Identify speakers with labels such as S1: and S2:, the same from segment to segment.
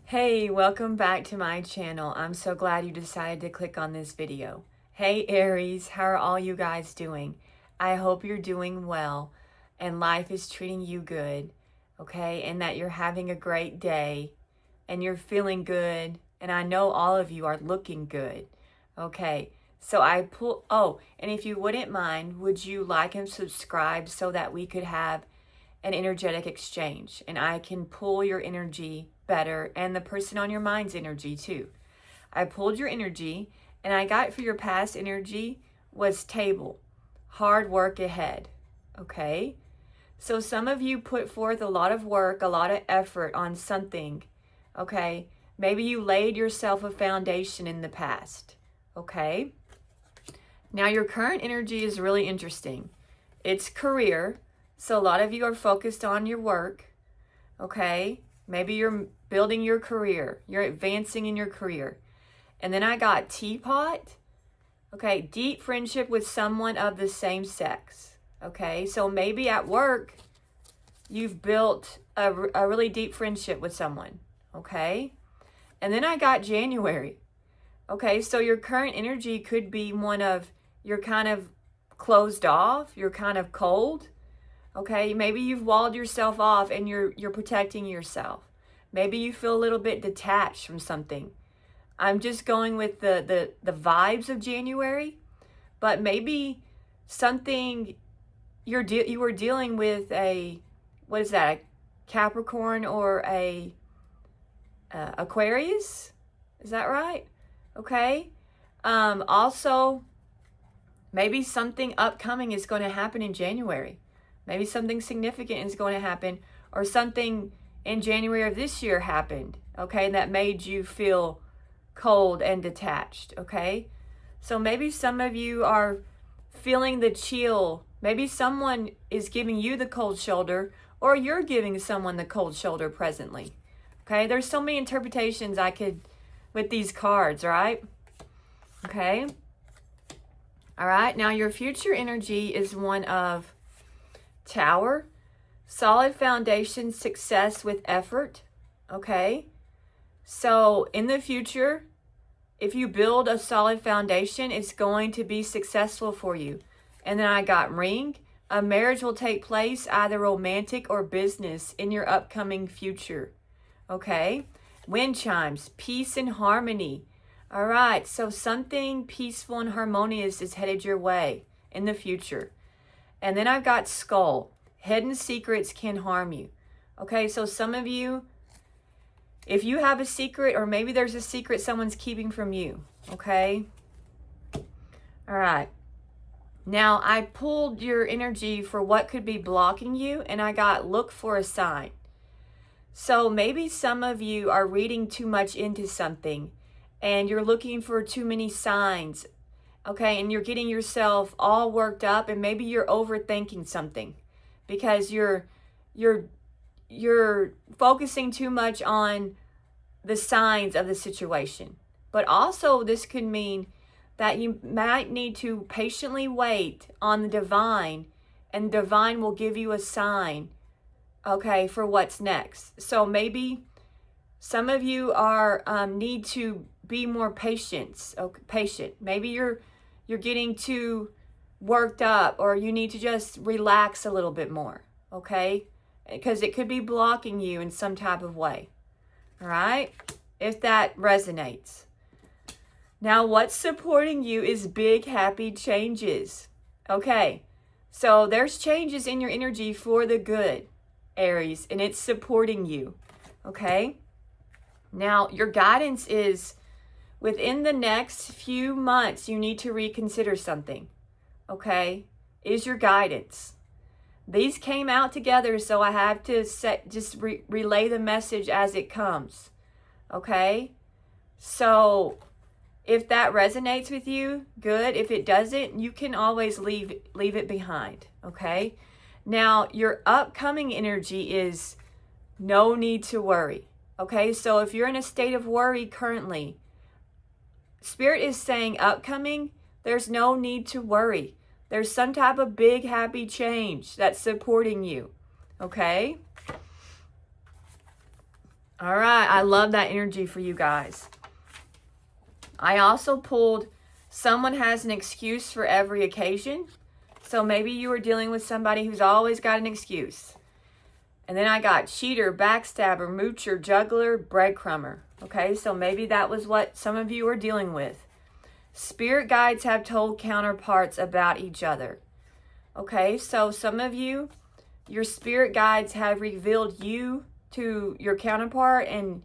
S1: Hey, welcome back to my channel. I'm so glad you decided to click on this video. Hey Aries, how are all you guys doing? I hope you're doing well and life is treating you good, okay? And that you're having a great day and you're feeling good. And I know all of you are looking good, okay? So and if you wouldn't mind, would you like and subscribe so that we could have an energetic exchange and I can pull your energy better and the person on your mind's energy too. I pulled your energy and I got for your past energy was table, hard work ahead. Okay. So some of you put forth a lot of work, a lot of effort on something. Okay. Maybe you laid yourself a foundation in the past. Okay. Now your current energy is really interesting. It's career. So a lot of you are focused on your work, okay? Maybe you're building your career. You're advancing in your career. And then I got teapot, okay? Deep friendship with someone of the same sex, okay? So maybe at work, you've built a really deep friendship with someone, okay? And then I got January, okay? So your current energy could be one of you're kind of closed off, you're kind of cold. Okay, maybe you've walled yourself off and you're protecting yourself. Maybe you feel a little bit detached from something. I'm just going with the vibes of January, but maybe something you were dealing with what is that? A Capricorn or a Aquarius? Is that right? Okay. Also, maybe something upcoming is going to happen in January. Maybe something significant is going to happen, or something in January of this year happened, okay, that made you feel cold and detached, okay? So maybe some of you are feeling the chill. Maybe someone is giving you the cold shoulder, or you're giving someone the cold shoulder presently, okay? There's so many interpretations with these cards, right? Okay? All right, now your future energy is one of Tower, solid foundation, success with effort. Okay. So in the future, if you build a solid foundation, it's going to be successful for you. And then I got ring. A marriage will take place, either romantic or business, in your upcoming future. Okay. Wind chimes, peace and harmony. All right. So something peaceful and harmonious is headed your way in the future. And then I've got skull. Hidden secrets can harm you. Okay, so some of you, if you have a secret, or maybe there's a secret someone's keeping from you, okay? All right. Now, I pulled your energy for what could be blocking you, and I got look for a sign. So maybe some of you are reading too much into something, and you're looking for too many signs. Okay, and you're getting yourself all worked up, and maybe you're overthinking something because you're focusing too much on the signs of the situation. But also this could mean that you might need to patiently wait on the divine, and divine will give you a sign, okay, for what's next. So maybe some of you are need to be more patient. Maybe you're getting too worked up, or you need to just relax a little bit more, okay? Because it could be blocking you in some type of way, all right? If that resonates. Now, what's supporting you is big, happy changes, okay? So there's changes in your energy for the good, Aries, and it's supporting you, okay? Now, your guidance is within the next few months, you need to reconsider something, okay? Is your guidance. These came out together, so I have to relay the message as it comes, okay? So if that resonates with you, good. If it doesn't, you can always leave it behind, okay? Now, your upcoming energy is no need to worry, okay? So if you're in a state of worry currently, Spirit is saying upcoming, there's no need to worry. There's some type of big, happy change that's supporting you, okay? All right, I love that energy for you guys. I also pulled someone has an excuse for every occasion. So maybe you were dealing with somebody who's always got an excuse. And then I got cheater, backstabber, moocher, juggler, breadcrumber. Okay, so maybe that was what some of you were dealing with. Spirit guides have told counterparts about each other. Okay, so some of you, your spirit guides have revealed you to your counterpart, and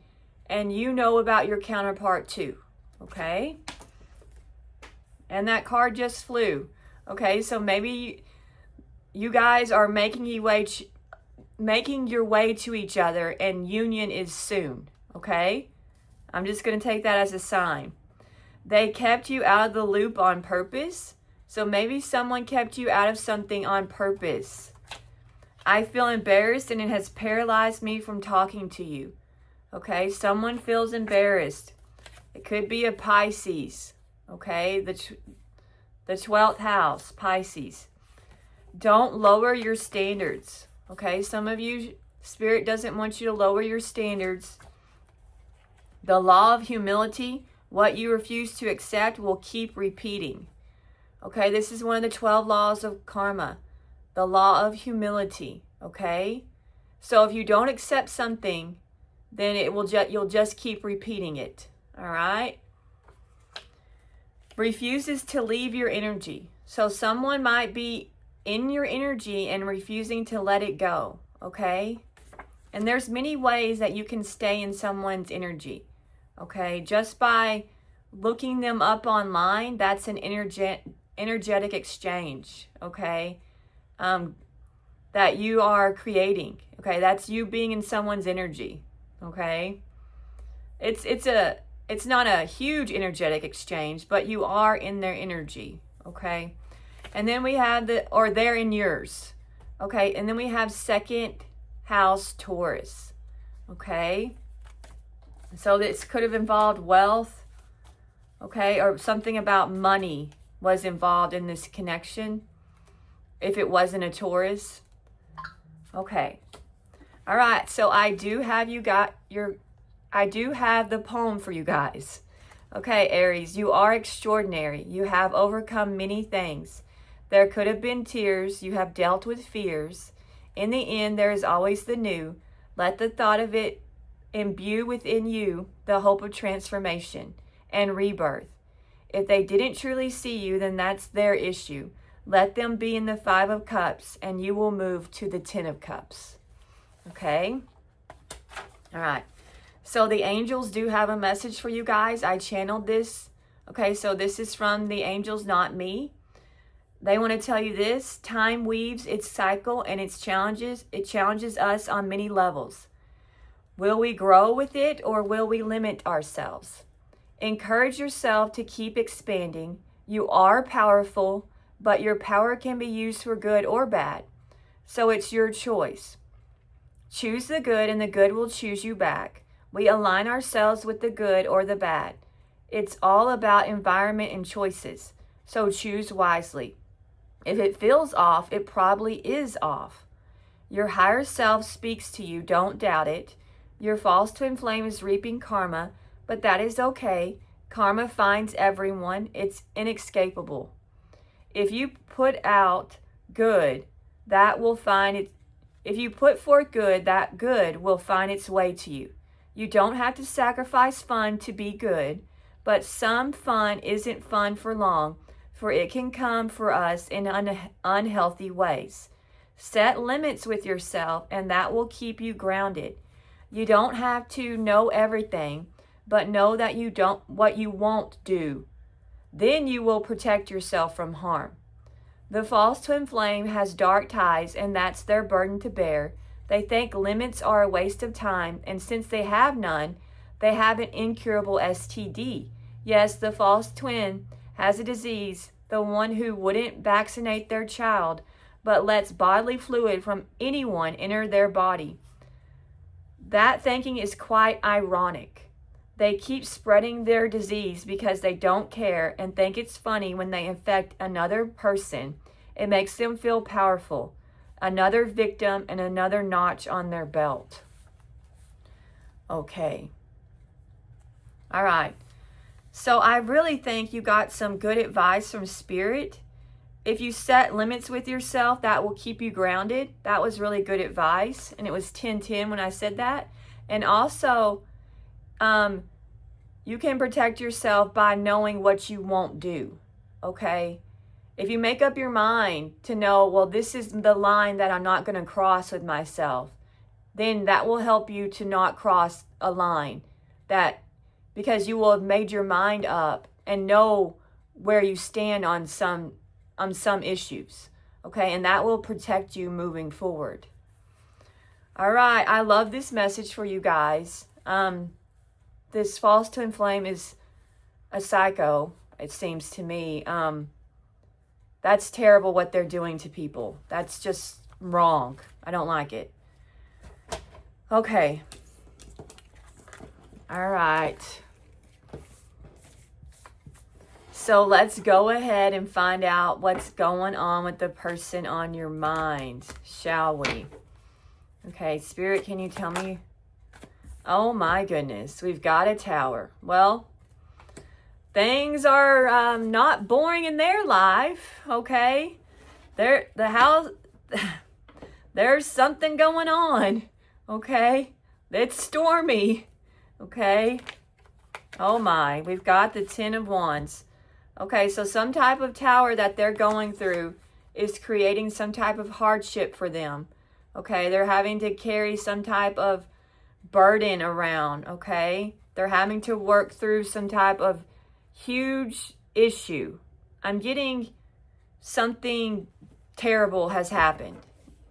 S1: you know about your counterpart too. Okay? And that card just flew. Okay, so maybe you guys are making your way to each other, and union is soon. Okay? I'm just going to take that as a sign. They kept you out of the loop on purpose. So maybe someone kept you out of something on purpose. I feel embarrassed and it has paralyzed me from talking to you. Okay, someone feels embarrassed. It could be a Pisces. Okay, the 12th house, Pisces. Don't lower your standards. Okay, some of you, Spirit doesn't want you to lower your standards. The law of humility, what you refuse to accept will keep repeating. Okay, this is one of the 12 laws of karma. The law of humility, okay? So if you don't accept something, then you'll just keep repeating it, all right? Refuses to leave your energy. So someone might be in your energy and refusing to let it go, okay? And there's many ways that you can stay in someone's energy, okay? Just by looking them up online, that's an energetic exchange, okay? That you are creating, okay? That's you being in someone's energy, okay? It's not a huge energetic exchange, but you are in their energy, okay? And then we have they're in yours, okay? And then we have second house Taurus, okay? So this could have involved wealth, okay? Or something about money was involved in this connection if it wasn't a Taurus. Okay. All right. So I do have the poem for you guys. Okay, Aries, you are extraordinary. You have overcome many things. There could have been tears. You have dealt with fears. In the end, there is always the new. Let the thought of it imbue within you the hope of transformation and rebirth. If they didn't truly see you, then that's their issue. Let them be in the 5 of Cups, and you will move to the 10 of Cups. Okay? All right. So the angels do have a message for you guys. I channeled this. Okay, so this is from the angels, not me. They want to tell you this. Time weaves its cycle and its challenges. It challenges us on many levels. Will we grow with it, or will we limit ourselves? Encourage yourself to keep expanding. You are powerful, but your power can be used for good or bad. So it's your choice. Choose the good, and the good will choose you back. We align ourselves with the good or the bad. It's all about environment and choices. So choose wisely. If it feels off, it probably is off. Your higher self speaks to you. Don't doubt it. Your false twin flame is reaping karma, but that is okay. Karma finds everyone. It's inescapable. If you put out good, that will find it. If you put forth good, that good will find its way to you. You don't have to sacrifice fun to be good, but some fun isn't fun for long, for it can come for us in unhealthy ways. Set limits with yourself, and that will keep you grounded. You don't have to know everything, but know that what you won't do. Then you will protect yourself from harm. The false twin flame has dark ties, and that's their burden to bear. They think limits are a waste of time, and since they have none, they have an incurable STD. Yes, the false twin has a disease, the one who wouldn't vaccinate their child, but lets bodily fluid from anyone enter their body. That thinking is quite ironic. They keep spreading their disease because they don't care and think it's funny when they infect another person. It makes them feel powerful. Another victim and another notch on their belt. Okay. All right. So I really think you got some good advice from Spirit. If you set limits with yourself, that will keep you grounded. That was really good advice. And it was 10-10 when I said that. And also, you can protect yourself by knowing what you won't do. Okay? If you make up your mind to know, well, this is the line that I'm not going to cross with myself, then that will help you to not cross a line, that because you will have made your mind up and know where you stand on some issues. Okay? And that will protect you moving forward. All right, I love this message for you guys. This false twin flame is a psycho, it seems to me. That's terrible what they're doing to people. That's just wrong. I don't like it. Okay. All right. So let's go ahead and find out what's going on with the person on your mind, shall we? Okay, Spirit, can you tell me? Oh my goodness, we've got a Tower. Well, things are not boring in their life, okay? There's something going on, okay? It's stormy, okay? Oh my, we've got the 10 of Wands. Okay, so some type of Tower that they're going through is creating some type of hardship for them. Okay, they're having to carry some type of burden around, okay? They're having to work through some type of huge issue. I'm getting something terrible has happened,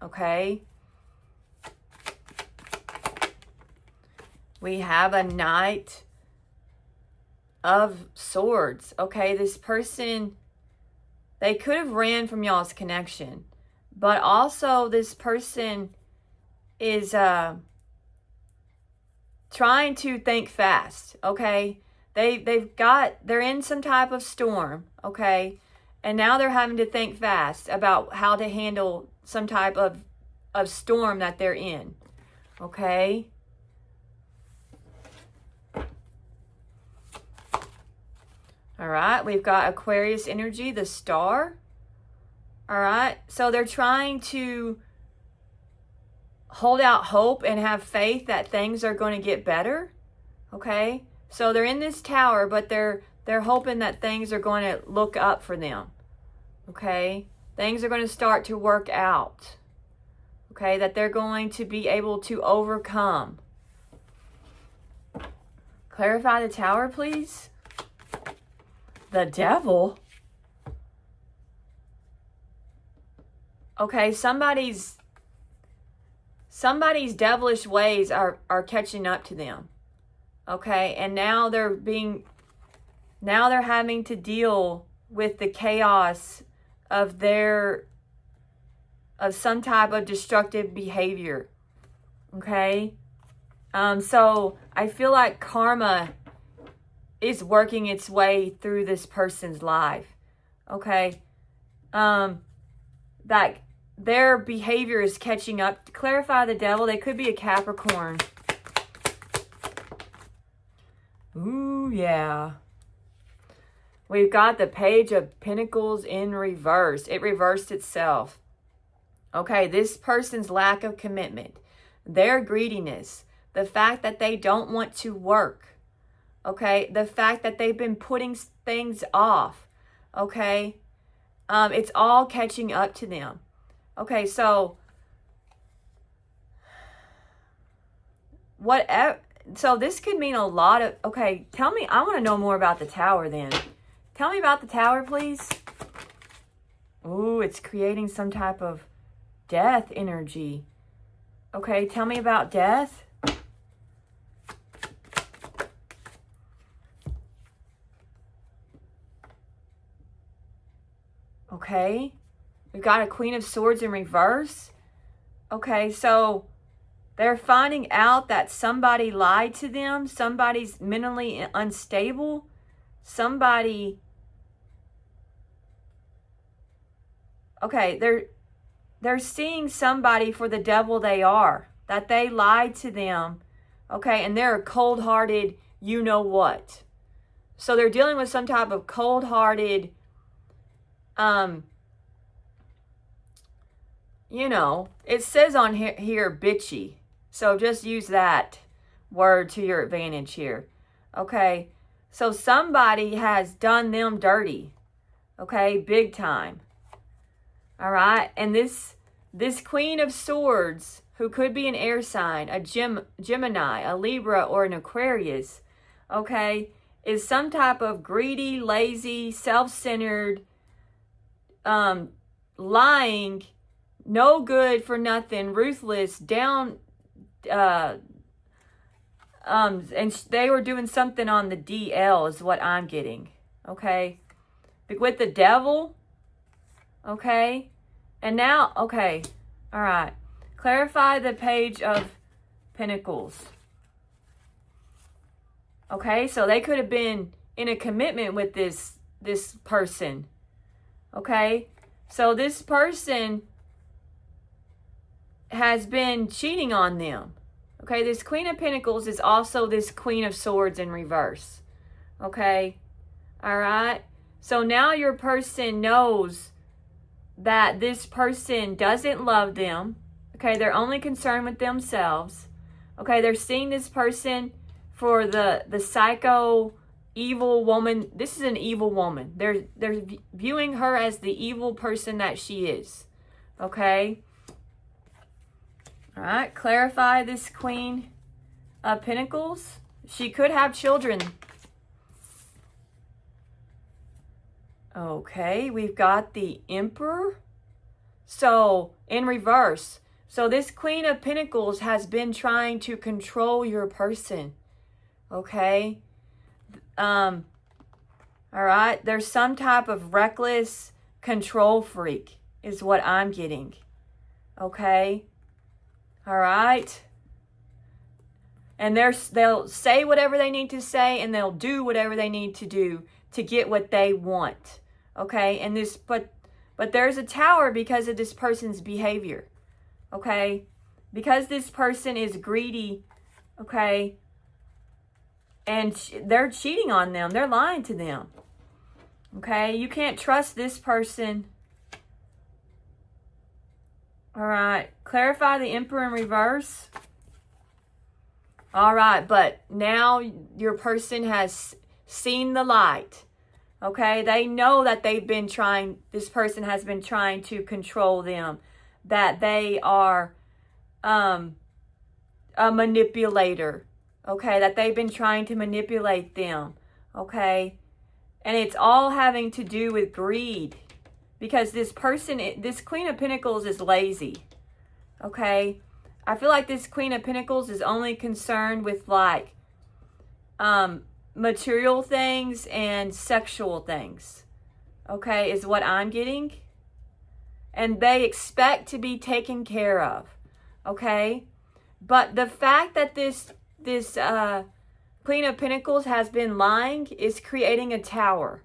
S1: okay? We have a Knight of Swords, okay? This person, they could have ran from y'all's connection, but also this person is trying to think fast, okay? They're in some type of storm, okay? And now they're having to think fast about how to handle some type of storm that they're in, okay? All right, we've got Aquarius energy, the Star. All right, so they're trying to hold out hope and have faith that things are going to get better, okay? So they're in this Tower, but they're hoping that things are going to look up for them, okay? Things are going to start to work out, okay? That they're going to be able to overcome. Clarify the Tower, please. The Devil? Okay, somebody's devilish ways are catching up to them. Okay, and now they're having to deal with the chaos of some type of destructive behavior. Okay? So I feel like karma is working its way through this person's life. Okay? That their behavior is catching up. To clarify the Devil, they could be a Capricorn. Ooh, yeah. We've got the Page of Pentacles in reverse. It reversed itself. Okay, this person's lack of commitment, their greediness, the fact that they don't want to work, okay, the fact that they've been putting things off, okay, it's all catching up to them. Okay, so so this could mean a lot of, okay, tell me, I want to know more about the Tower then. Tell me about the Tower, please. Ooh, it's creating some type of death energy. Okay, tell me about death. Okay, we've got a Queen of Swords in reverse. Okay, so they're finding out that somebody lied to them. Somebody's mentally unstable. Somebody... Okay, they're seeing somebody for the devil they are. That they lied to them. Okay, and they're a cold-hearted you-know-what. So they're dealing with some type of cold-hearted, you know, it says on here bitchy. So just use that word to your advantage here. Okay, so somebody has done them dirty. Okay, big time. All right, and this Queen of Swords, who could be an air sign, a Gemini, a Libra, or an Aquarius, okay, is some type of greedy, lazy, self-centered, lying, no good for nothing, ruthless, down, and they were doing something on the DL is what I'm getting, okay? With the devil, okay? And now, okay, all right. Clarify the Page of Pentacles. Okay, so they could have been in a commitment with this person. Okay, so this person has been cheating on them. Okay, this Queen of Pentacles is also this Queen of Swords in reverse. Okay, all right. So now your person knows that this person doesn't love them. Okay, they're only concerned with themselves. Okay, they're seeing this person for the psycho evil woman. This is an evil woman. They're viewing her as the evil person that she is. Okay. All right, clarify this Queen of Pentacles. She could have children. Okay, we've got the Emperor. So, in reverse. So, this Queen of Pentacles has been trying to control your person. Okay? All right? There's some type of reckless control freak is what I'm getting. Okay? All right? And they'll say whatever they need to say, and they'll do whatever they need to do to get what they want. Okay? And but there's a tower because of this person's behavior. Okay? Because this person is greedy, okay? And they're cheating on them. They're lying to them. Okay? You can't trust this person. All right. Clarify the Emperor in reverse. All right. But now your person has seen the light. Okay? They know that this person has been trying to control them. That they are a manipulator. Okay? That they've been trying to manipulate them. Okay? And it's all having to do with greed. Because this Queen of Pentacles is lazy. Okay? I feel like this Queen of Pentacles is only concerned with like material things and sexual things. Okay? Is what I'm getting. And they expect to be taken care of. Okay? But the fact that this Queen of Pentacles has been lying is creating a tower.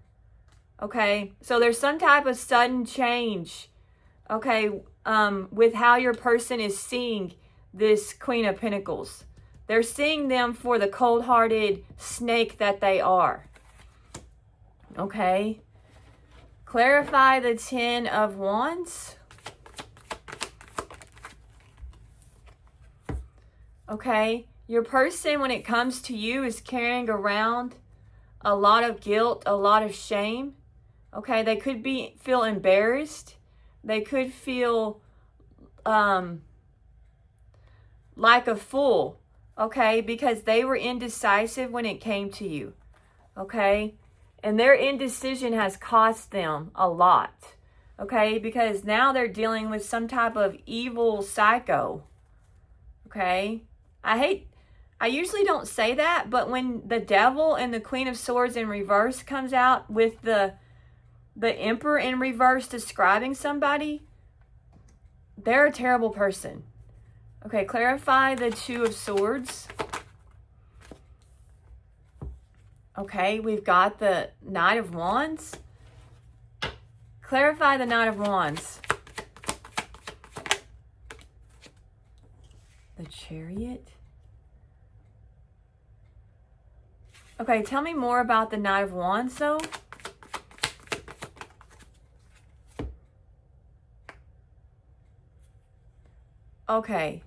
S1: Okay? So there's some type of sudden change. Okay? With how your person is seeing this Queen of Pentacles. They're seeing them for the cold-hearted snake that they are. Okay? Clarify the Ten of Wands. Okay? Your person, when it comes to you, is carrying around a lot of guilt, a lot of shame. Okay? They could feel embarrassed. They could feel like a fool. Okay? Because they were indecisive when it came to you. Okay? And their indecision has cost them a lot. Okay? Because now they're dealing with some type of evil psycho. Okay? I usually don't say that, but when the devil and the Queen of Swords in reverse comes out with the Emperor in reverse describing somebody, they're a terrible person. Okay, clarify the Two of Swords. Okay, we've got the Knight of Wands. Clarify the Knight of Wands. The Chariot. Okay, tell me more about the Knight of Wands, though. Okay.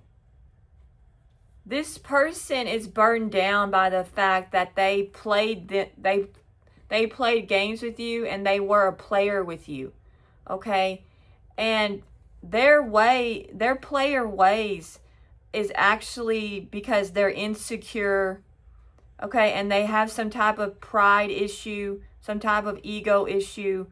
S1: This person is burdened down by the fact that they played games with you and they were a player with you. Okay? And their player ways is actually because they're insecure. Okay, and they have some type of pride issue, some type of ego issue.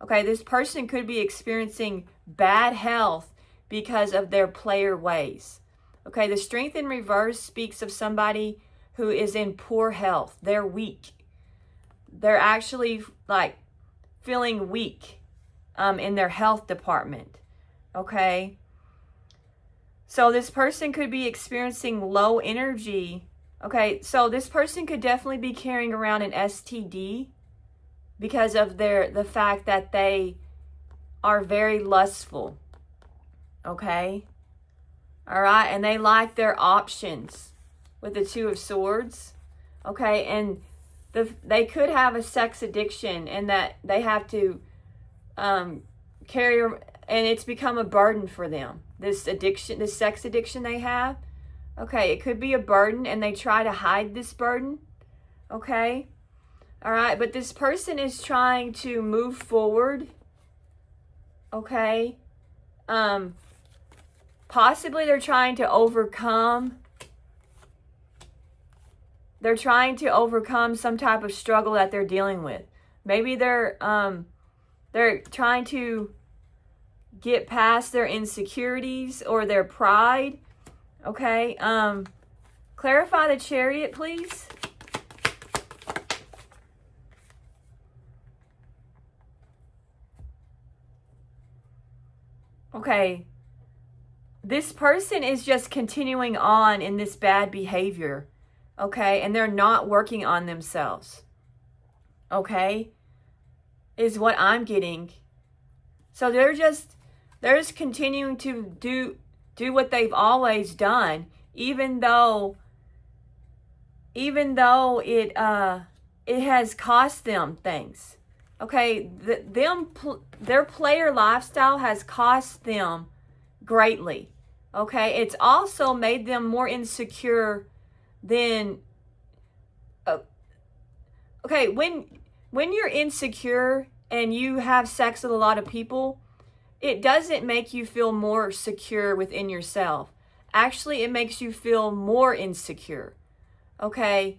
S1: Okay, this person could be experiencing bad health because of their player ways. Okay, the Strength in reverse speaks of somebody who is in poor health. They're weak. They're actually like feeling weak in their health department. Okay, so this person could be experiencing low energy. Okay, so this person could definitely be carrying around an STD because of the fact that they are very lustful. Okay? All right, and they like their options with the Two of Swords. Okay, and they could have a sex addiction and that they have to carry, and it's become a burden for them. This addiction, this sex addiction they have. Okay, it could be a burden and they try to hide this burden. Okay? All right, but this person is trying to move forward. Okay? Possibly they're trying to overcome some type of struggle that they're dealing with. Maybe they're trying to get past their insecurities or their pride. Okay, clarify the Chariot, please. Okay, this person is just continuing on in this bad behavior, okay, and they're not working on themselves, okay, is what I'm getting. So they're just continuing to do what they've always done, even though it has cost them things. Okay, their player lifestyle has cost them greatly. Okay, it's also made them more insecure than. Okay, when you're insecure and you have sex with a lot of people, it doesn't make you feel more secure within yourself. Actually, it makes you feel more insecure. Okay?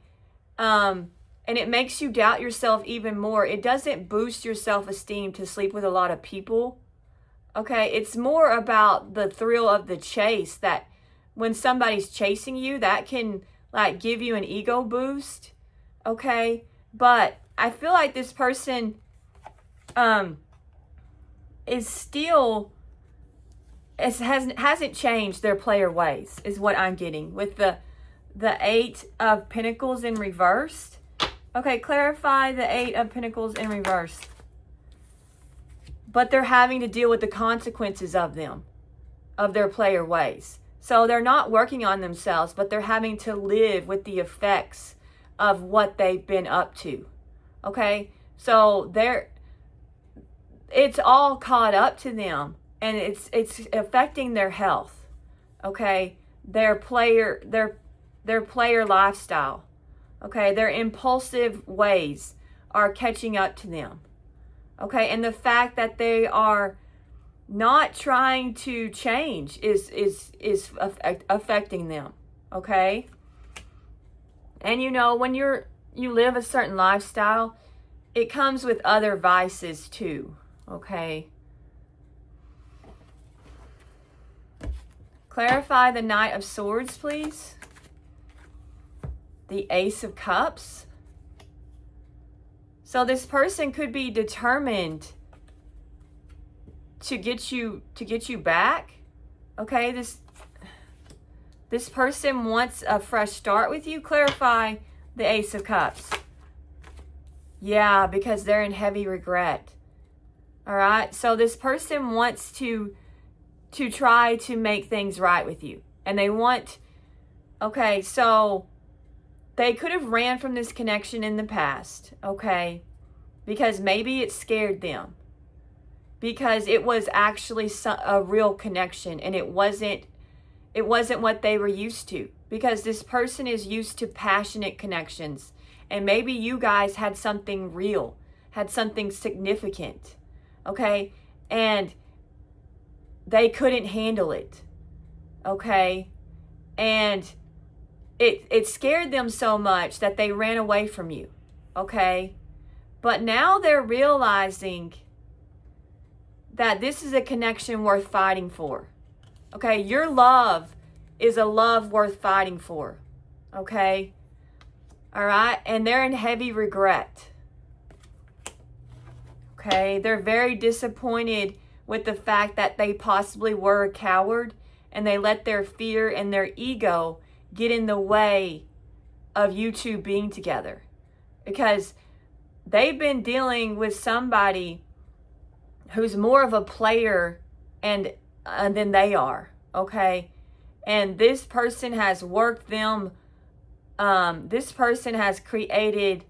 S1: And it makes you doubt yourself even more. It doesn't boost your self-esteem to sleep with a lot of people. Okay? It's more about the thrill of the chase, that when somebody's chasing you, that can like give you an ego boost. Okay? But I feel like this person is still hasn't changed their player ways, is what I'm getting with the Eight of Pentacles in reversed. Okay, clarify the Eight of Pentacles in reverse. But they're having to deal with the consequences of their player ways. So they're not working on themselves, but they're having to live with the effects of what they've been up to. Okay? So it's all caught up to them, and it's affecting their health. Okay? Their player lifestyle. Okay? Their impulsive ways are catching up to them. Okay? And the fact that they are not trying to change is affecting them. Okay? And you know, when you live a certain lifestyle, it comes with other vices too. Okay? Clarify the Knight of Swords, please. The Ace of Cups. So this person could be determined to get you back. Okay? This person wants a fresh start with you. Clarify the Ace of Cups. Yeah, because they're in heavy regret. All right? So this person wants to try to make things right with you. And they want, okay, so they could have ran from this connection in the past, okay? Because maybe it scared them. Because it was actually a real connection, and it wasn't what they were used to. Because this person is used to passionate connections. And maybe you guys had something real, had something significant, okay? And they couldn't handle it, okay? And it scared them so much that they ran away from you, okay? But now they're realizing that this is a connection worth fighting for, okay? Your love is a love worth fighting for, okay? All right? And they're in heavy regret, okay? They're very disappointed with the fact that they possibly were a coward and they let their fear and their ego get in the way of you two being together. Because they've been dealing with somebody who's more of a player and than they are, okay? And this person has worked them, this person has created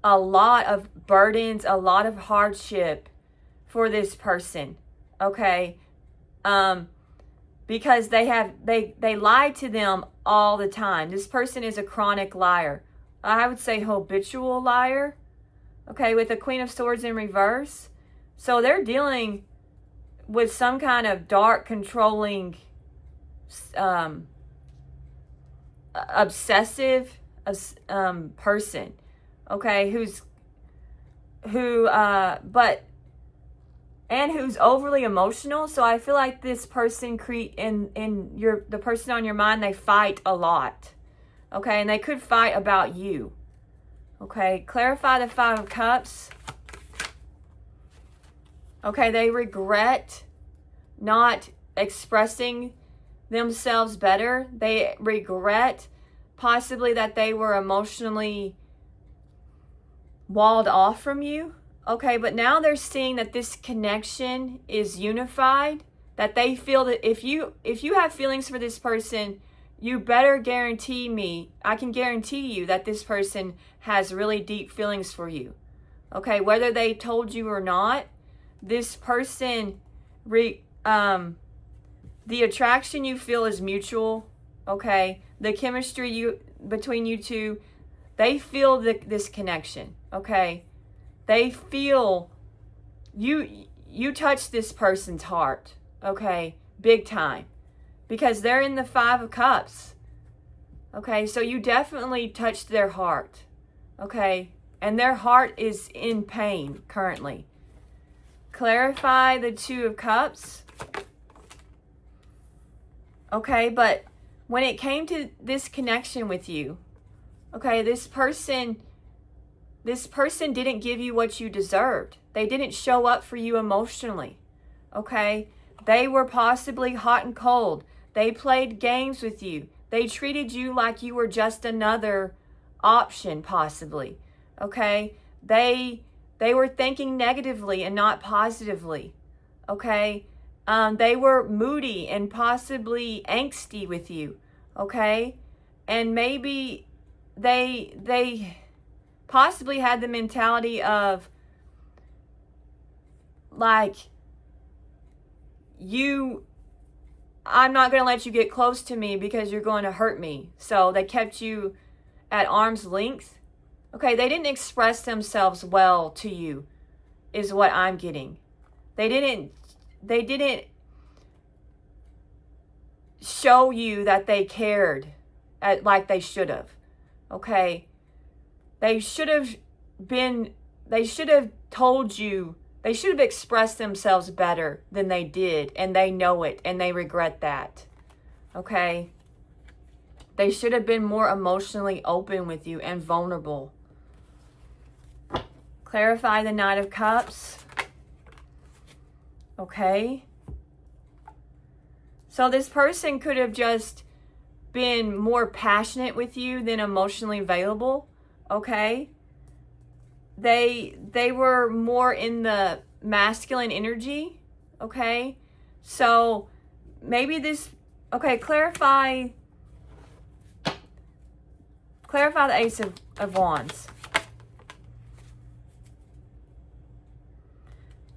S1: a lot of burdens, a lot of hardship for this person, okay? Because they lie to them all the time. This person is a chronic liar. I would say habitual liar, okay, with the Queen of Swords in reverse. So they're dealing with some kind of dark, controlling, obsessive person, okay, who's overly emotional. So I feel like this person the person on your mind, they fight a lot, okay, and they could fight about you, okay. Clarify the Five of Cups. Okay, they regret not expressing themselves better. They regret possibly that they were emotionally walled off from you. Okay, but now they're seeing that this connection is unified, that they feel that if you have feelings for this person, you better guarantee me, I can guarantee you that this person has really deep feelings for you. Okay, whether they told you or not, this person, the attraction you feel is mutual, okay? The chemistry between you two, they feel this connection, okay? They feel you touch this person's heart, okay? Big time. Because they're in the Five of Cups, okay? So you definitely touched their heart, okay? And their heart is in pain currently. Clarify the Two of Cups. Okay, but when it came to this connection with you, okay, this person didn't give you what you deserved. They didn't show up for you emotionally, okay? They were possibly hot and cold. They played games with you. They treated you like you were just another option, possibly, okay? They were thinking negatively and not positively, okay? They were moody and possibly angsty with you, okay? And maybe they possibly had the mentality of, like, I'm not going to let you get close to me because you're going to hurt me. So they kept you at arm's length. Okay, they didn't express themselves well to you, is what I'm getting. They didn't show you that they cared like they should have. Okay? They should have told you, they should have expressed themselves better than they did, and they know it, and they regret that. Okay? They should have been more emotionally open with you and vulnerable. Clarify the Knight of Cups. Okay? So this person could have just been more passionate with you than emotionally available. Okay? They were more in the masculine energy. Okay? So maybe this... Okay, clarify Clarify the Ace of Wands.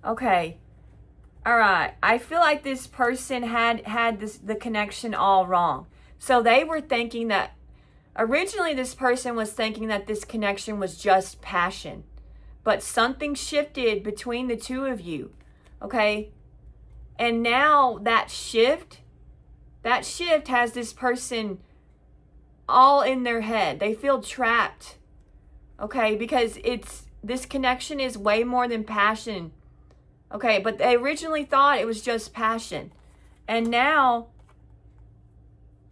S1: Okay. All right. I feel like this person had the connection all wrong. So they were thinking that, originally this person was thinking that this connection was just passion. But something shifted between the two of you. Okay? And now that shift has this person all in their head. They feel trapped. Okay? Because this connection is way more than passion. Okay, but they originally thought it was just passion. And now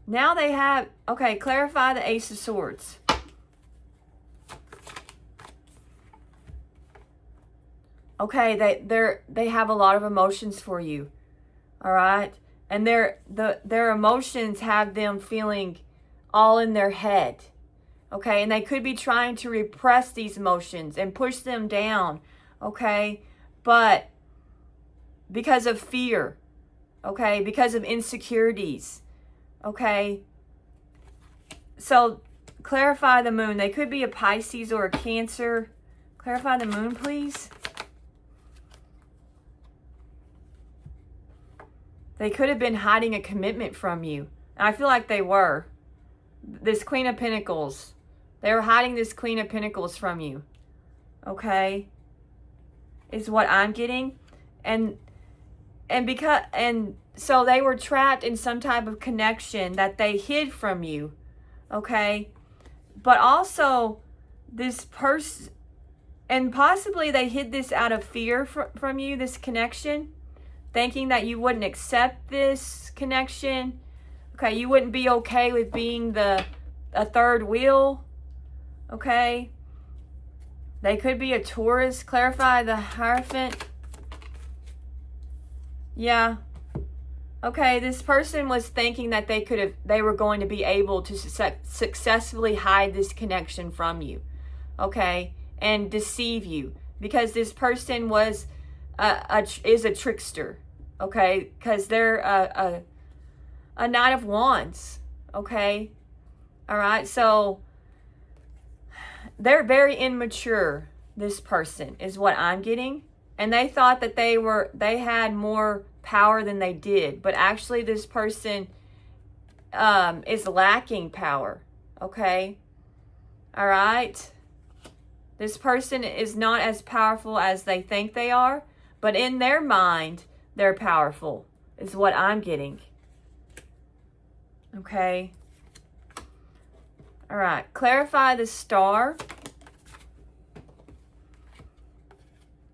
S1: they have, okay, clarify the Ace of Swords. Okay, they have a lot of emotions for you. All right? And their emotions have them feeling all in their head. Okay? And they could be trying to repress these emotions and push them down. Okay? But because of fear, okay, because of insecurities, okay. So clarify the Moon. They could be a Pisces or a Cancer. Clarify the Moon, please. They could have been hiding a commitment from you. And I feel like they were. This Queen of Pentacles. They were hiding this Queen of Pentacles from you. Okay? Is what I'm getting. And so they were trapped in some type of connection that they hid from you. Okay? But also this person, and possibly they hid this out of fear from you, this connection, thinking that you wouldn't accept this connection. Okay, you wouldn't be okay with being a third wheel. Okay? They could be a Taurus. Clarify the Hierophant. Yeah. Okay, this person was thinking that they were going to be able to successfully hide this connection from you. Okay? And deceive you, because this person is a trickster. Okay? Because they're a Knight of Wands. Okay? All right? So they're very immature, this person, is what I'm getting. And they thought that they had more power than they did. But actually this person is lacking power. Okay? All right? This person is not as powerful as they think they are. But in their mind, they're powerful, is what I'm getting. Okay? All right. Clarify the Star.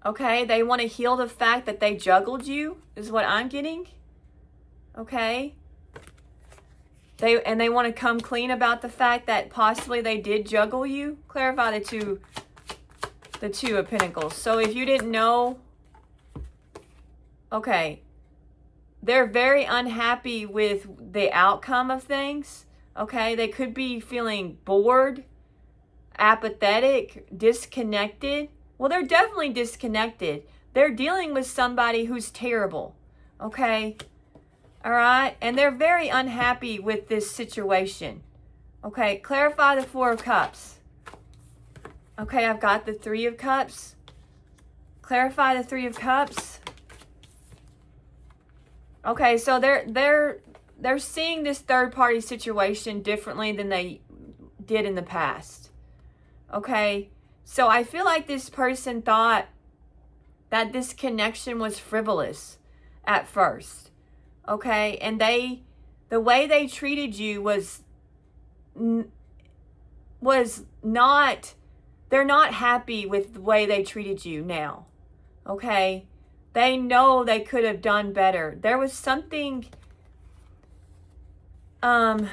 S1: Okay, they want to heal the fact that they juggled you, is what I'm getting. Okay? They want to come clean about the fact that possibly they did juggle you. Clarify the Two of Pentacles. So if you didn't know, okay, they're very unhappy with the outcome of things. Okay, they could be feeling bored, apathetic, disconnected. Well, they're definitely disconnected. They're dealing with somebody who's terrible. Okay? All right? And they're very unhappy with this situation. Okay? Clarify the Four of Cups. Okay, I've got the Three of Cups. Clarify the Three of Cups. Okay, so they're seeing this third-party situation differently than they did in the past. Okay? So I feel like this person thought that this connection was frivolous at first. Okay? And the way they treated you was not, they're not happy with the way they treated you now. Okay? They know they could have done better. There was something, there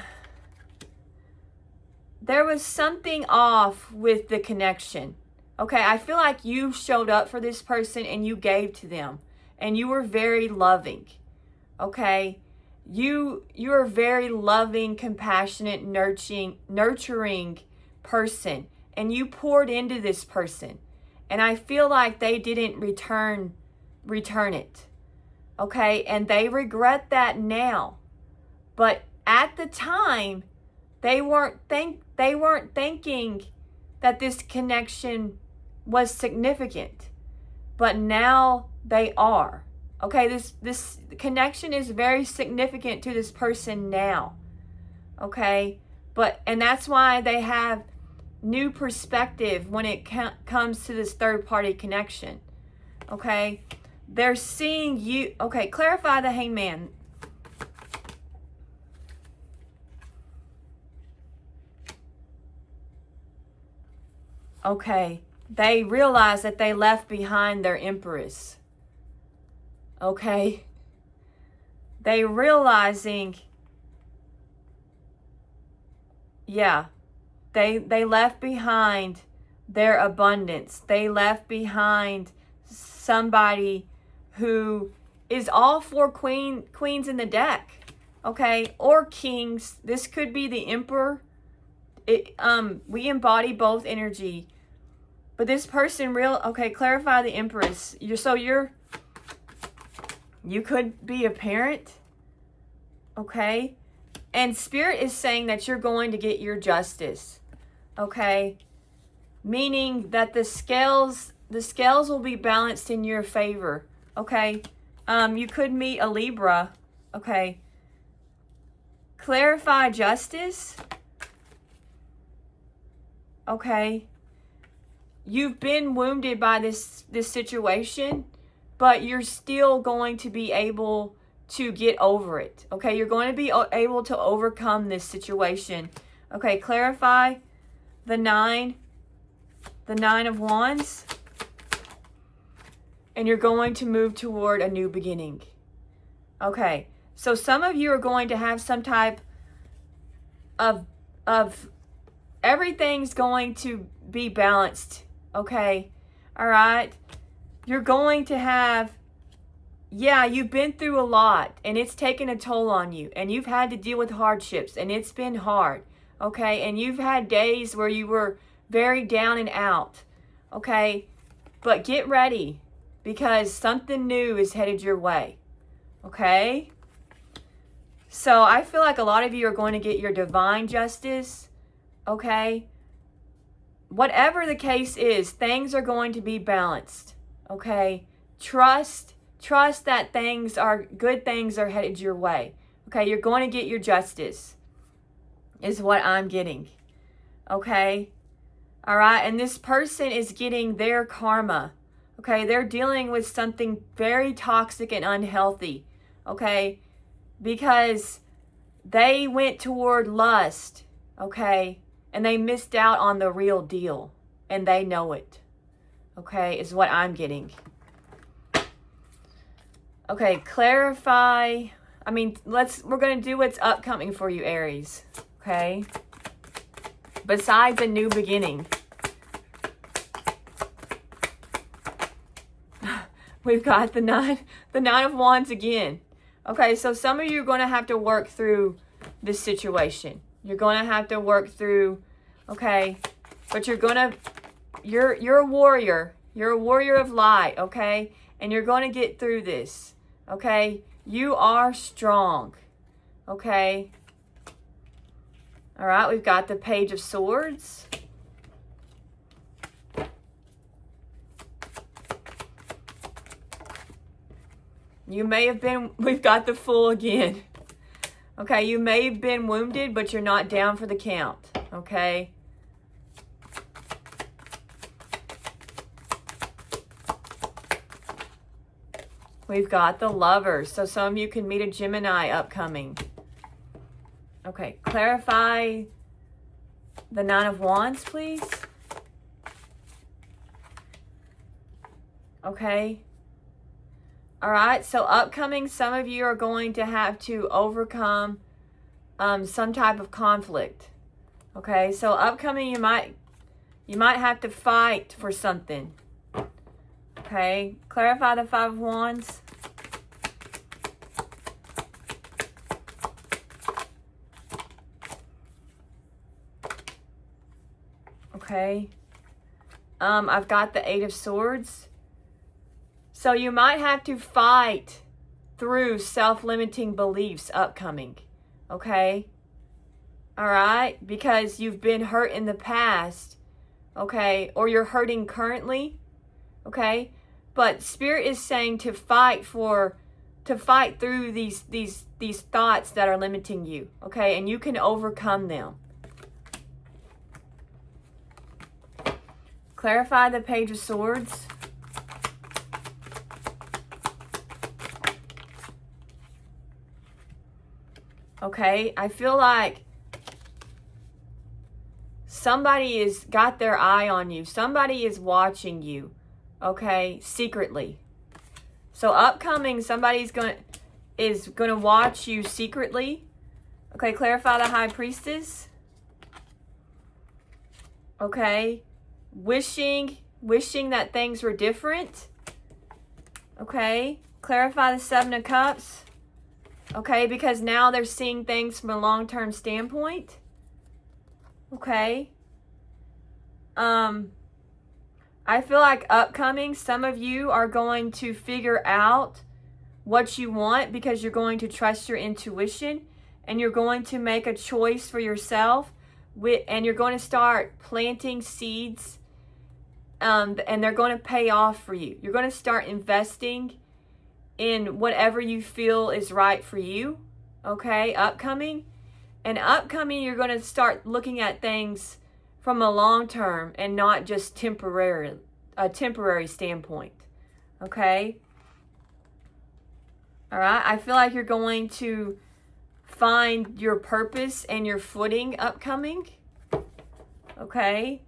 S1: was something off with the connection. Okay, I feel like you showed up for this person and you gave to them. And you were very loving. Okay? You're a very loving, compassionate, nurturing person. And you poured into this person. And I feel like they didn't return it. Okay? And they regret that now. But at the time, They weren't thinking that this connection was significant, but now they are. Okay, this connection is very significant to this person now. Okay, and that's why they have new perspective when it comes to this third party connection. Okay, they're seeing you. Okay, clarify the Hangman. Okay, they realize that they left behind their Empress. Okay, they realizing, yeah, they left behind their abundance. They left behind somebody who is all four queens in the deck. Okay, or kings. This could be the Emperor. We embody both energy, but this person okay, clarify the Empress. You could be a parent. Okay, and Spirit is saying that you're going to get your justice. Okay, meaning that the scales will be balanced in your favor. Okay, you could meet a Libra. Okay, clarify justice. Okay, you've been wounded by this situation, but you're still going to be able to get over it. Okay, you're going to be able to overcome this situation. Okay, clarify the nine of Wands, and you're going to move toward a new beginning. Okay, so some of you are going to have some type of everything's going to be balanced. Okay, all right, you're going to have, yeah, you've been through a lot and it's taken a toll on you, and you've had to deal with hardships and it's been hard. Okay, and you've had days where you were very down and out. Okay, but get ready, because something new is headed your way. Okay, so I feel like a lot of you are going to get your divine justice. Okay, whatever the case is, things are going to be balanced. Okay, trust that good things are headed your way. Okay, you're going to get your justice, is what I'm getting. Okay, all right, and this person is getting their karma. Okay, they're dealing with something very toxic and unhealthy. Okay, because they went toward lust. Okay, and they missed out on the real deal, and they know it. Okay, is what I'm getting. Okay, clarify. We're going to do what's upcoming for you, Aries. Okay, besides a new beginning. We've got the nine of Wands again. Okay, so some of you are going to have to work through this situation. You're going to have to work through, okay, but you're a warrior. You're a warrior of light, okay? And you're going to get through this, okay? You are strong, okay? All right, we've got the Page of Swords. We've got the Fool again. Okay, you may have been wounded, but you're not down for the count. Okay. We've got the Lovers. So some of you can meet a Gemini upcoming. Okay, clarify the Nine of Wands, please. Okay. All right, so upcoming, some of you are going to have to overcome some type of conflict. Okay, so upcoming, you might have to fight for something. Okay, clarify the Five of Wands. Okay, I've got the Eight of Swords. So you might have to fight through self-limiting beliefs upcoming, okay? All right? Because you've been hurt in the past, okay? Or you're hurting currently, okay? But Spirit is saying to fight through these thoughts that are limiting you, okay? And you can overcome them. Clarify the Page of Swords. Okay, I feel like somebody has got their eye on you. Somebody is watching you, okay, secretly. So upcoming, somebody's is gonna watch you secretly. Okay, clarify the High Priestess. Okay, wishing that things were different. Okay, clarify the Seven of Cups. Okay, because now they're seeing things from a long-term standpoint. Okay. I feel like upcoming, some of you are going to figure out what you want because you're going to trust your intuition and you're going to make a choice for yourself and you're going to start planting seeds and they're going to pay off for you. You're going to start investing in whatever you feel is right for you, okay, upcoming. And upcoming, you're going to start looking at things from a long term and not just a temporary standpoint, okay? All right, I feel like you're going to find your purpose and your footing upcoming, okay?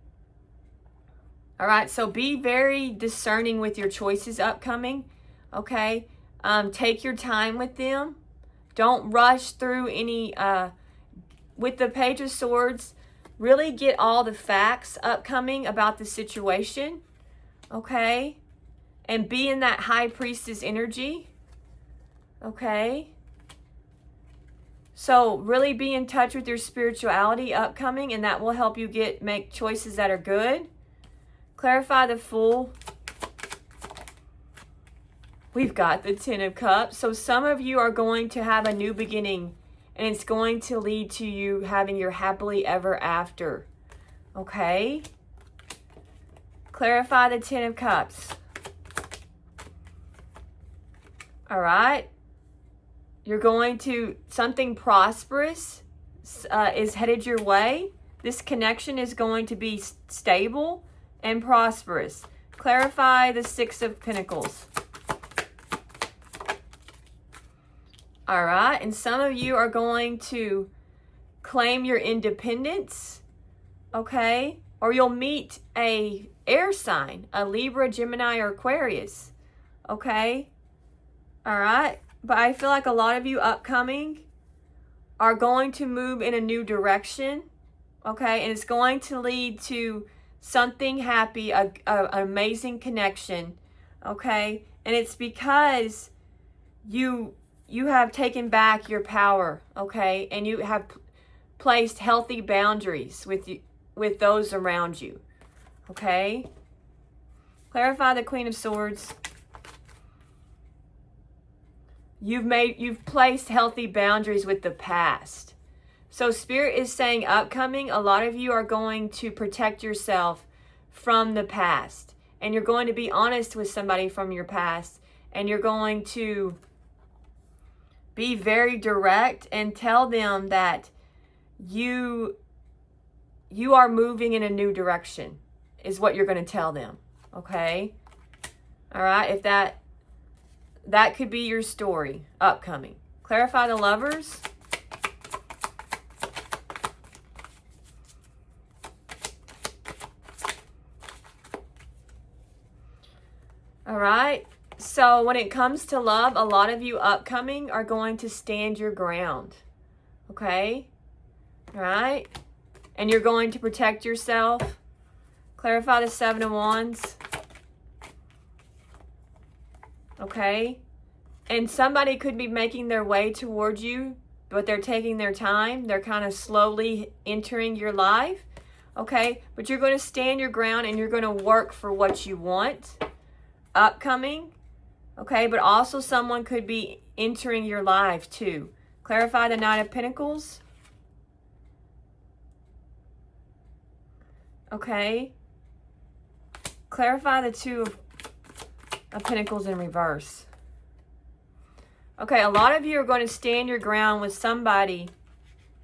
S1: All right, so be very discerning with your choices upcoming, okay? Take your time with them. Don't rush through any, with the Page of Swords, really get all the facts upcoming about the situation, okay? And be in that High Priestess energy, okay? So really be in touch with your spirituality upcoming, and that will help you make choices that are good. Clarify the Fool. We've got the Ten of Cups. So some of you are going to have a new beginning, and it's going to lead to you having your happily ever after. Okay? Clarify the Ten of Cups. All right? You're going to, something prosperous is headed your way. This connection is going to be stable and prosperous. Clarify the Six of Pentacles. All right, and some of you are going to claim your independence, okay? Or you'll meet a air sign, a Libra, Gemini, or Aquarius, okay? All right, but I feel like a lot of you upcoming are going to move in a new direction, okay? And it's going to lead to something happy, an amazing connection, okay? And it's because you have taken back your power, okay? And you have placed healthy boundaries with those around you, okay? Clarify the Queen of Swords. You've placed healthy boundaries with the past. So Spirit is saying upcoming, a lot of you are going to protect yourself from the past. And you're going to be honest with somebody from your past. And you're going to be very direct and tell them that you are moving in a new direction is what you're going to tell them, okay? All right, if that could be your story upcoming. Clarify the Lovers. All right. So when it comes to love, a lot of you upcoming are going to stand your ground. Okay? All right? And you're going to protect yourself. Clarify the Seven of Wands. Okay? And somebody could be making their way towards you, but they're taking their time. They're kind of slowly entering your life. Okay? But you're going to stand your ground and you're going to work for what you want. Upcoming. Okay, but also someone could be entering your life too. Clarify the Knight of Pentacles. Okay. Clarify the Two of Pentacles in reverse. Okay, a lot of you are going to stand your ground with somebody,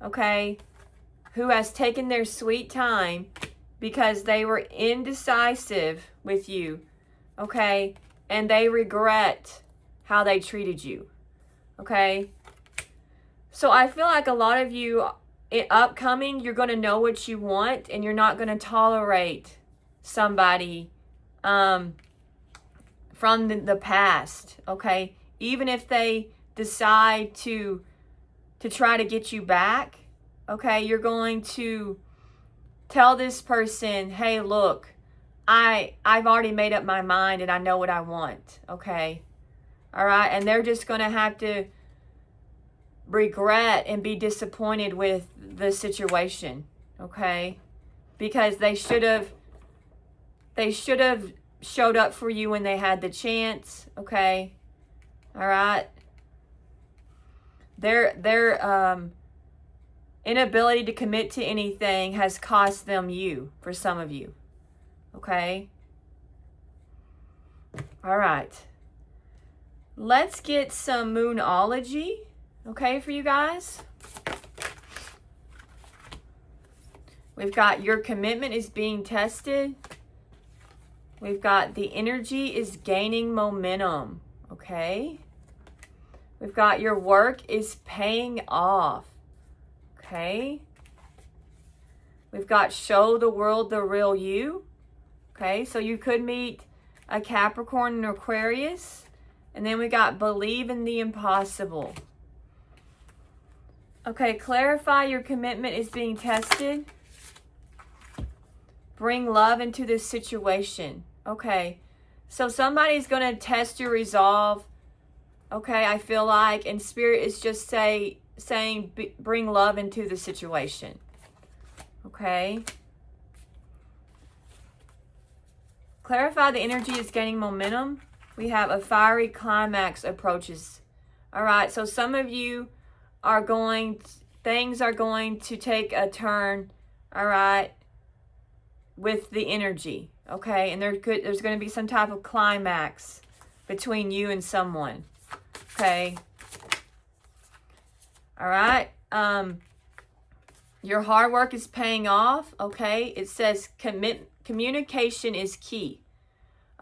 S1: okay, who has taken their sweet time because they were indecisive with you, okay, and they regret how they treated you, okay? So I feel like a lot of you, upcoming, you're going to know what you want, and you're not going to tolerate somebody from the past, okay? Even if they decide to try to get you back, okay, you're going to tell this person, hey, look, I've already made up my mind and I know what I want, okay? All right, and they're just going to have to regret and be disappointed with the situation, okay? Because they should have showed up for you when they had the chance, okay? All right. Their inability to commit to anything has cost them you, for some of you. Okay? All right. Let's get some Moonology, okay, for you guys. We've got your commitment is being tested. We've got the energy is gaining momentum, okay? We've got your work is paying off, okay? We've got show the world the real you, okay? So you could meet a Capricorn and Aquarius. And then we got believe in the impossible. Okay, clarify your commitment is being tested. Bring love into this situation. Okay, so somebody's going to test your resolve. Okay, I feel like, and Spirit is just saying bring love into the situation. Okay. Clarify the energy is gaining momentum. We have a fiery climax approaches. All right, so some of you are things are going to take a turn, all right, with the energy, okay? And there's going to be some type of climax between you and someone, okay? All right, your hard work is paying off, okay? It says communication is key.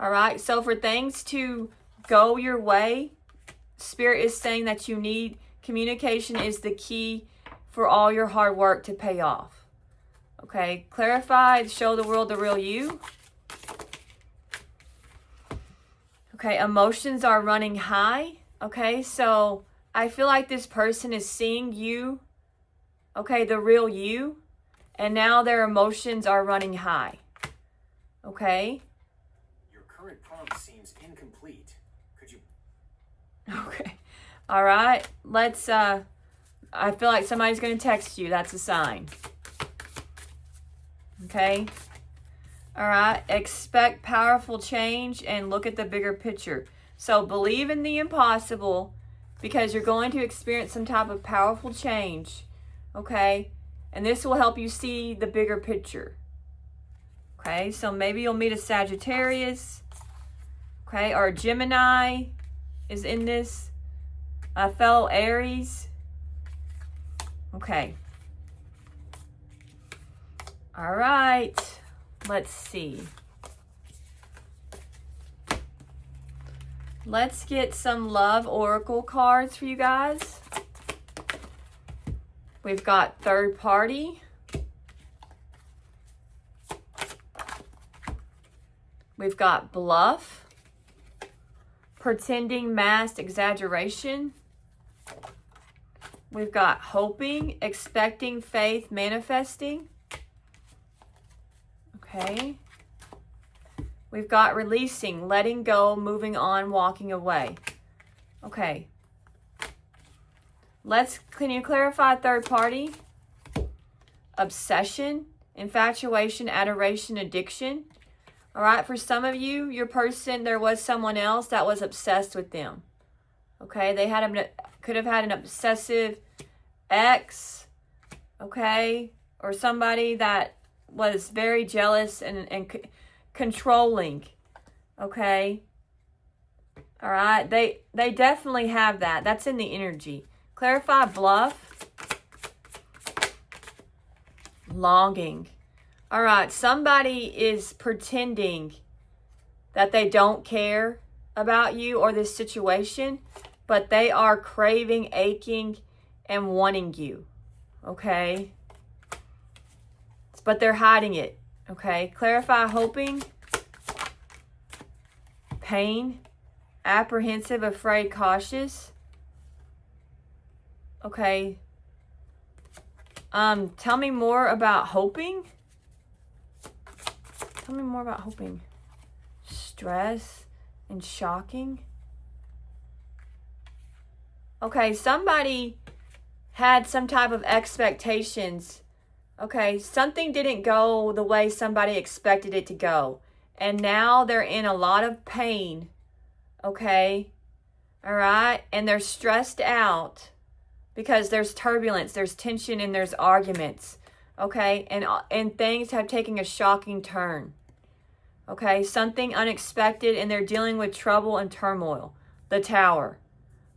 S1: All right, so for things to go your way, Spirit is saying that you need communication is the key for all your hard work to pay off. Okay, clarify, show the world the real you. Okay, emotions are running high. Okay, so I feel like this person is seeing you, okay, the real you, and now their emotions are running high. Okay.
S2: Current prompt seems incomplete. Could you...
S1: Okay. All right. Let's, I feel like somebody's going to text you. That's a sign. Okay. All right. Expect powerful change and look at the bigger picture. So believe in the impossible because you're going to experience some type of powerful change. Okay. And this will help you see the bigger picture. Okay. So maybe you'll meet a Sagittarius. Okay, or Gemini is in this. A fellow Aries. Okay. All right. Let's see. Let's get some love oracle cards for you guys. We've got third party. We've got bluff. Pretending, masked, exaggeration. We've got hoping, expecting, faith, manifesting. Okay. We've got releasing, letting go, moving on, walking away. Okay. Can you clarify third party? Obsession, infatuation, adoration, addiction. All right, for some of you, your person, there was someone else that was obsessed with them. Okay, they could have had an obsessive ex, okay, or somebody that was very jealous and controlling. Okay. All right. They definitely have that. That's in the energy. Clarify bluff. Longing. All right. Somebody is pretending that they don't care about you or this situation, but they are craving, aching, and wanting you. Okay. But they're hiding it. Okay. Clarify hoping. Pain. Apprehensive, afraid, cautious. Okay. Tell me more about hoping. Tell me more about hoping. Stress and shocking. Okay, somebody had some type of expectations. Okay, something didn't go the way somebody expected it to go. And now they're in a lot of pain. Okay, all right, and they're stressed out because there's turbulence, there's tension, and there's arguments. Okay, and things have taken a shocking turn. Okay, something unexpected, and they're dealing with trouble and turmoil. The Tower.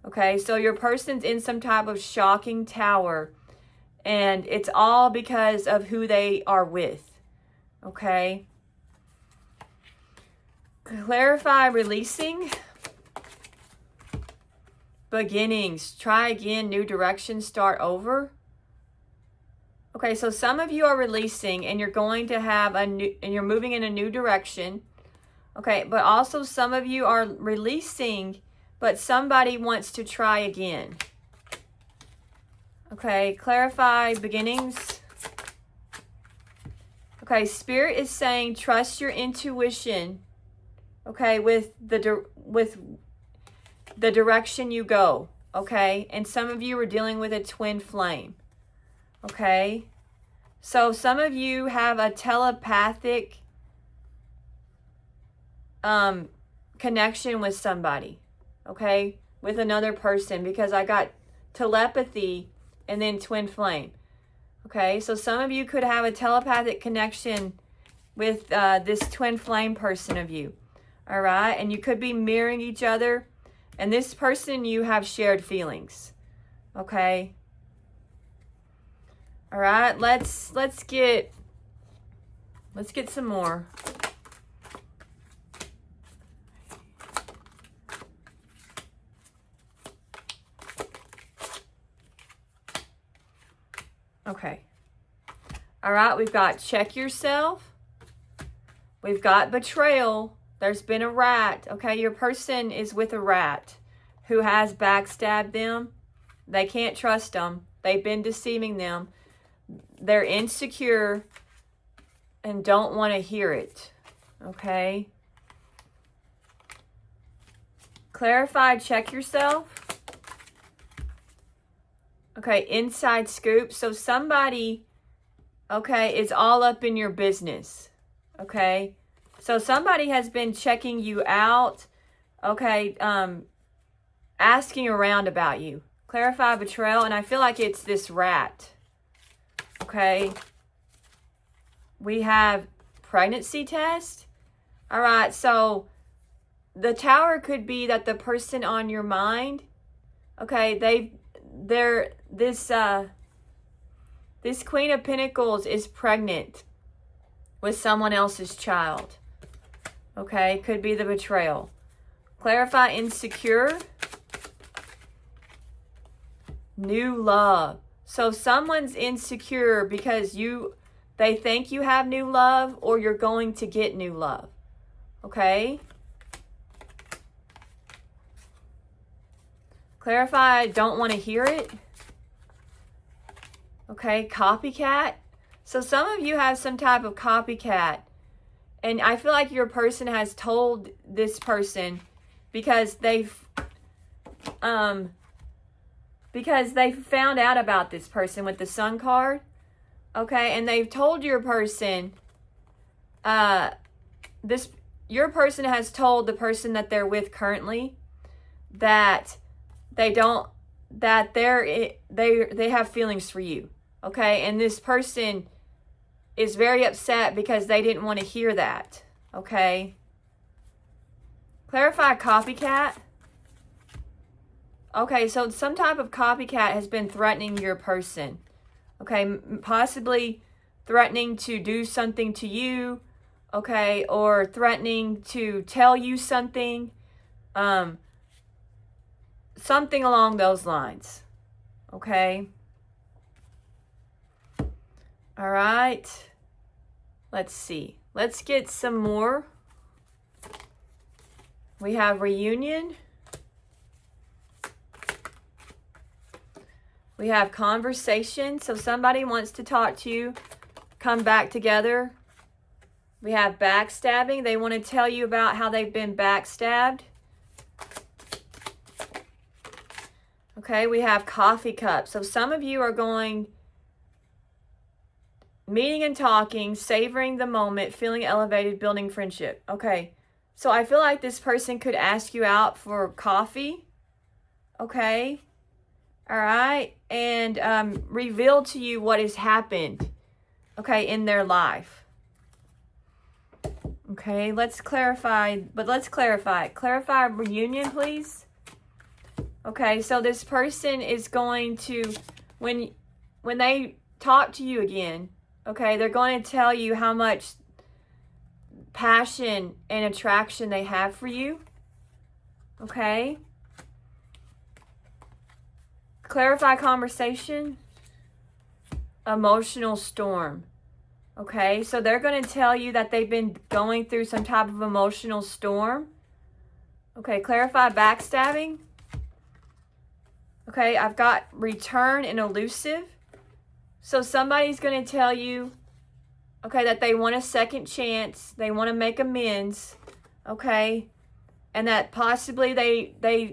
S1: Okay, so your person's in some type of shocking tower, and it's all because of who they are with. Okay. Clarify releasing. Beginnings. Try again, new direction, start over. Okay, so some of you are releasing and you're going to have and you're moving in a new direction. Okay, but also some of you are releasing, but somebody wants to try again. Okay, clarify beginnings. Okay, Spirit is saying trust your intuition. Okay, with the direction you go. Okay, and some of you are dealing with a twin flame. Okay, so some of you have a telepathic connection with somebody. Okay, with another person, because I got telepathy and then twin flame. Okay, so some of you could have a telepathic connection with this twin flame person of you. All right, and you could be mirroring each other, and this person you have shared feelings. Okay. All right, let's get some more. Okay. All right, we've got check yourself. We've got betrayal. There's been a rat. Okay, your person is with a rat who has backstabbed them. They can't trust them. They've been deceiving them. They're insecure and don't want to hear it. Okay. Clarify, check yourself. Okay, inside scoop. So somebody, okay, is all up in your business. Okay. So somebody has been checking you out. Okay. Asking around about you. Clarify betrayal. And I feel like it's this rat. Okay. We have pregnancy test. All right. So the Tower could be that the person on your mind, okay, this Queen of Pentacles is pregnant with someone else's child. Okay, could be the betrayal. Clarify insecure. New love. So someone's insecure because they think you have new love, or you're going to get new love. Okay? Clarify, don't want to hear it. Okay, copycat. So some of you have some type of copycat. And I feel like your person has told this person because they found out about this person with the Sun card. Okay, and they've told your person your person has told the person that they're with currently that they have feelings for you. Okay, and this person is very upset because they didn't want to hear that. Okay. Clarify copycat. Okay, so some type of copycat has been threatening your person. Okay, possibly threatening to do something to you. Okay, or threatening to tell you something. Something along those lines. Okay. All right. Let's see. Let's get some more. We have reunion. We have conversation. So somebody wants to talk to you. Come back together. We have backstabbing. They want to tell you about how they've been backstabbed. Okay, we have coffee cup. So some of you are going meeting and talking, savoring the moment, feeling elevated, building friendship. Okay, so I feel like this person could ask you out for coffee. Okay, all right, and reveal to you what has happened, okay, in their life. Okay, let's clarify, but let's clarify it. Clarify reunion, please. Okay, so this person is going to, when they talk to you again, okay, they're going to tell you how much passion and attraction they have for you. Okay. Clarify conversation. Emotional storm. Okay, so they're going to tell you that they've been going through some type of emotional storm. Okay, clarify backstabbing. Okay, I've got return and elusive. So somebody's going to tell you, okay, that they want a second chance. They want to make amends. Okay, and that possibly they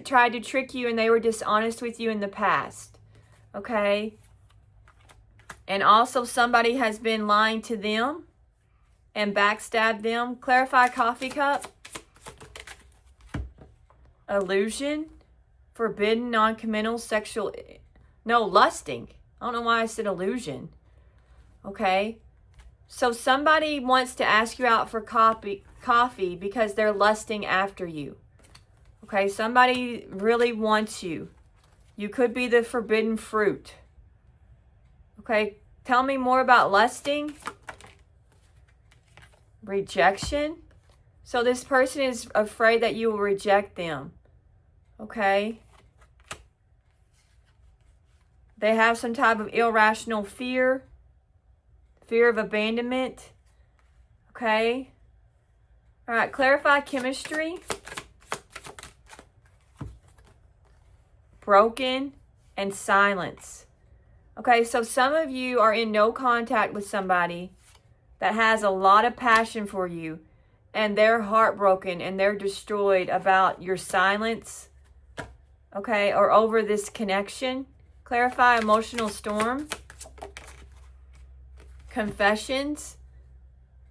S1: tried to trick you and they were dishonest with you in the past. Okay, and also somebody has been lying to them and backstabbed them. Clarify coffee cup. Illusion. Forbidden, non-committal, sexual, no, lusting. I don't know why I said illusion. Okay. So somebody wants to ask you out for coffee because they're lusting after you. Okay. Somebody really wants you. You could be the forbidden fruit. Okay. Tell me more about lusting. Rejection. So this person is afraid that you will reject them. Okay. They have some type of irrational fear. Fear of abandonment. Okay. All right. Clarify chemistry. Broken and silence. Okay. So some of you are in no contact with somebody that has a lot of passion for you. And they're heartbroken and they're destroyed about your silence. Okay. Or over this connection. Clarify emotional storm. Confessions.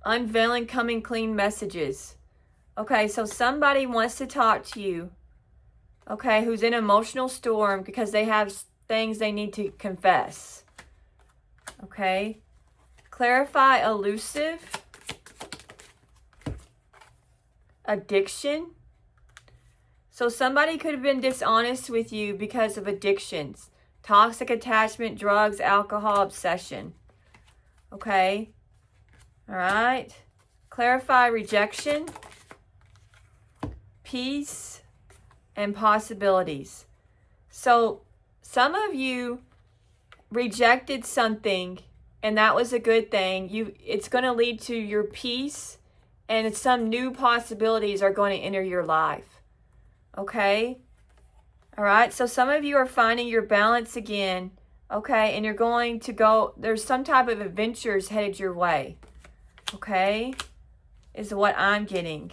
S1: Unveiling coming clean messages. Okay, so somebody wants to talk to you. Okay, who's in emotional storm because they have things they need to confess. Okay. Clarify elusive. Addiction. So somebody could have been dishonest with you because of addictions. Toxic attachment, drugs, alcohol, obsession. Okay. All right. Clarify rejection. Peace and possibilities. So some of you rejected something and that was a good thing. It's going to lead to your peace and some new possibilities are going to enter your life. Okay. All right, so some of you are finding your balance again, okay, and you're going to go, there's some type of adventures headed your way, okay, is what I'm getting.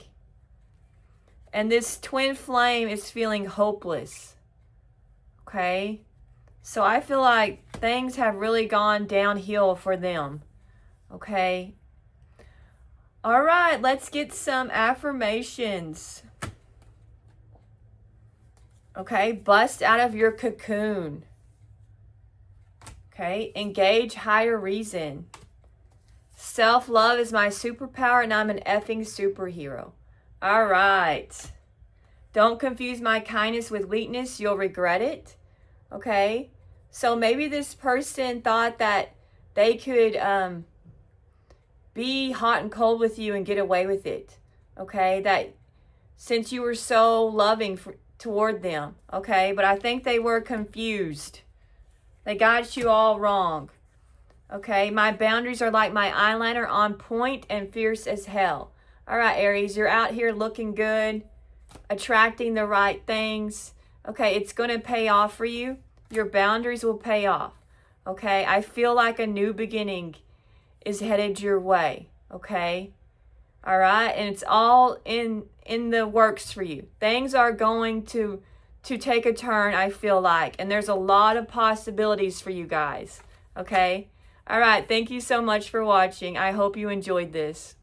S1: And this twin flame is feeling hopeless, okay, so I feel like things have really gone downhill for them, okay. All right, let's get some affirmations. Okay, bust out of your cocoon. Okay, engage higher reason. Self-love is my superpower and I'm an effing superhero. All right. Don't confuse my kindness with weakness. You'll regret it. Okay? So maybe this person thought that they could be hot and cold with you and get away with it. Okay? That since you were so loving toward them. Okay? But I think they were confused. They got you all wrong. Okay? My boundaries are like my eyeliner, on point and fierce as hell. All right, Aries, you're out here looking good, attracting the right things. Okay, it's going to pay off for you. Your boundaries will pay off. Okay, I feel like a new beginning is headed your way. Okay, all right, and it's all in the works for you. Things are going to take a turn, I feel like, and there's a lot of possibilities for you guys. Okay, all right, thank you so much for watching. I hope you enjoyed this.